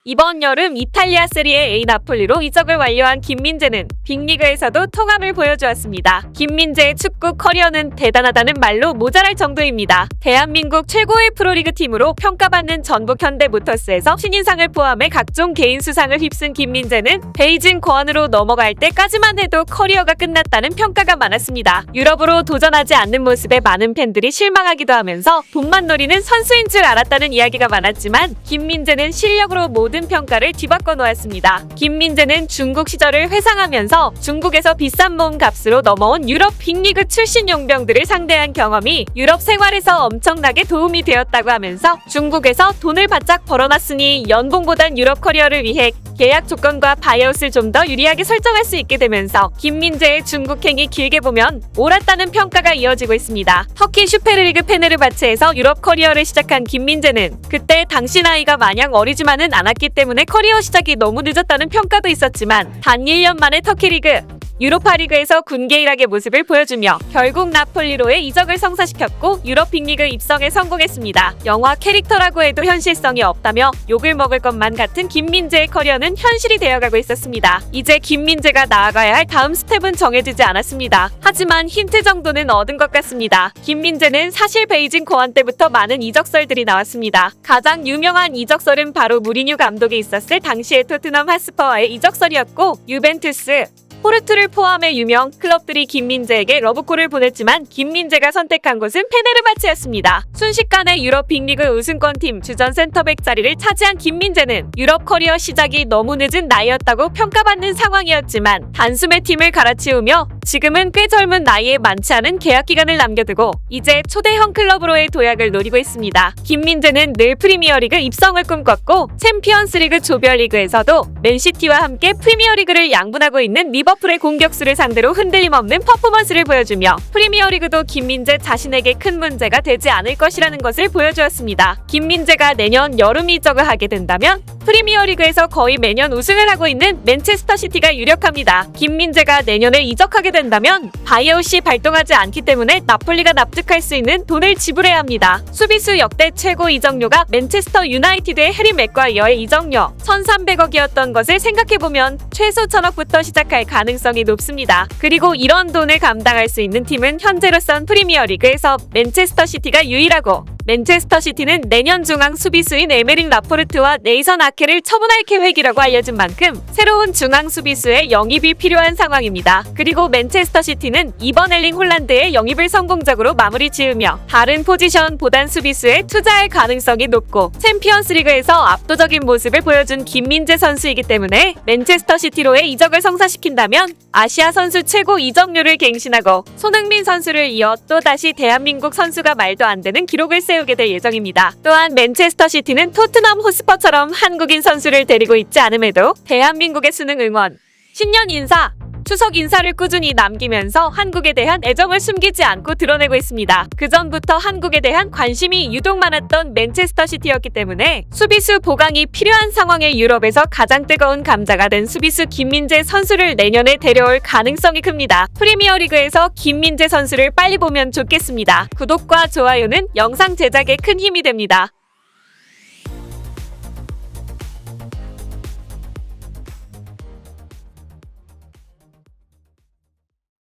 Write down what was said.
이번 여름 이탈리아 세리에 A 나폴리로 이적을 완료한 김민재는 빅리그에서도 통함을 보여주었습니다. 김민재의 축구 커리어는 대단하다는 말로 모자랄 정도입니다. 대한민국 최고의 프로리그 팀으로 평가받는 전북 현대모터스에서 신인상을 포함해 각종 개인 수상을 휩쓴 김민재는 베이징 고안으로 넘어갈 때까지만 해도 커리어가 끝났다는 평가가 많았습니다. 유럽으로 도전하지 않는 모습에 많은 팬들이 실망하기도 하면서 돈만 노리는 선수인 줄 알았다는 이야기가 많았지만 김민재는 실력으로 모든 평가를 뒤바꿔 놓았습니다. 김민재는 중국 시절을 회상하면서 중국에서 비싼 몸값으로 넘어온 유럽 빅리그 출신 용병들을 상대한 경험이 유럽 생활에서 엄청나게 도움이 되었다고 하면서 중국에서 돈을 바짝 벌어놨으니 연봉보단 유럽 커리어를 위해 계약 조건과 바이아웃을 좀 더 유리하게 설정할 수 있게 되면서 김민재의 중국행이 길게 보면 옳았다는 평가가 이어지고 있습니다. 터키 슈페르리그 페네르바체에서 유럽 커리어를 시작한 김민재는 그때 당시 나이가 마냥 어리지만은 않았기 때문에 커리어 시작이 너무 늦었다는 평가도 있었지만 단 1년 만에 터키 리그 유로파리그에서 군계일학의 모습을 보여주며 결국 나폴리로의 이적을 성사시켰고 유럽 빅리그 입성에 성공했습니다. 영화 캐릭터라고 해도 현실성이 없다며 욕을 먹을 것만 같은 김민재의 커리어는 현실이 되어가고 있었습니다. 이제 김민재가 나아가야 할 다음 스텝은 정해지지 않았습니다. 하지만 힌트 정도는 얻은 것 같습니다. 김민재는 사실 베이징 고안 때부터 많은 이적설들이 나왔습니다. 가장 유명한 이적설은 바로 무리뉴 감독이 있었을 당시의 토트넘 핫스퍼와의 이적설이었고 유벤투스, 포르투를 포함해 유명 클럽들이 김민재에게 러브콜을 보냈지만 김민재가 선택한 곳은 페네르바체였습니다. 순식간에 유럽 빅리그 우승권팀 주전 센터백 자리를 차지한 김민재는 유럽 커리어 시작이 너무 늦은 나이였다고 평가받는 상황이었지만 단숨에 팀을 갈아치우며 지금은 꽤 젊은 나이에 많지 않은 계약 기간을 남겨두고 이제 초대형 클럽으로의 도약을 노리고 있습니다. 김민재는 늘 프리미어리그 입성을 꿈꿨고 챔피언스리그 조별리그에서도 맨시티와 함께 프리미어리그를 양분하고 있는 리버풀의 공격수를 상대로 흔들림 없는 퍼포먼스를 보여주며 프리미어리그도 김민재 자신에게 큰 문제가 되지 않을 것이라는 것을 보여주었습니다. 김민재가 내년 여름 이적을 하게 된다면 프리미어리그에서 거의 매년 우승을 하고 있는 맨체스터 시티가 유력합니다. 김민재가 내년에 이적하게 된다면 바이아웃이 발동하지 않기 때문에 나폴리가 납득할 수 있는 돈을 지불해야 합니다. 수비수 역대 최고 이적료가 맨체스터 유나이티드의 해리 맥과이어의 이적료 1,300억이었던 것을 생각해보면 최소 1,000억부터 시작할 가능성이 높습니다. 그리고 이런 돈을 감당할 수 있는 팀은 현재로선 프리미어리그에서 맨체스터 시티가 유일하고 맨체스터 시티는 내년 중앙 수비수인 에메릭 라포르트와 네이선 아케를 처분할 계획이라고 알려진 만큼 새로운 중앙 수비수의 영입이 필요한 상황입니다. 그리고 맨체스터 시티는 이번 엘링 홀란드의 영입을 성공적으로 마무리 지으며 다른 포지션 보단 수비수에 투자할 가능성이 높고 챔피언스리그에서 압도적인 모습을 보여준 김민재 선수이기 때문에 맨체스터 시티로의 이적을 성사시킨다면 아시아 선수 최고 이적료를 갱신하고 손흥민 선수를 이어 또다시 대한민국 선수가 말도 안 되는 기록을 세우게 될 예정입니다. 또한 맨체스터 시티는 토트넘 호스퍼처럼 한국인 선수를 데리고 있지 않음에도 대한민국의 수능 응원, 신년 인사, 추석 인사를 꾸준히 남기면서 한국에 대한 애정을 숨기지 않고 드러내고 있습니다. 그전부터 한국에 대한 관심이 유독 많았던 맨체스터 시티였기 때문에 수비수 보강이 필요한 상황에 유럽에서 가장 뜨거운 감자가 된 수비수 김민재 선수를 내년에 데려올 가능성이 큽니다. 프리미어리그에서 김민재 선수를 빨리 보면 좋겠습니다. 구독과 좋아요는 영상 제작에 큰 힘이 됩니다.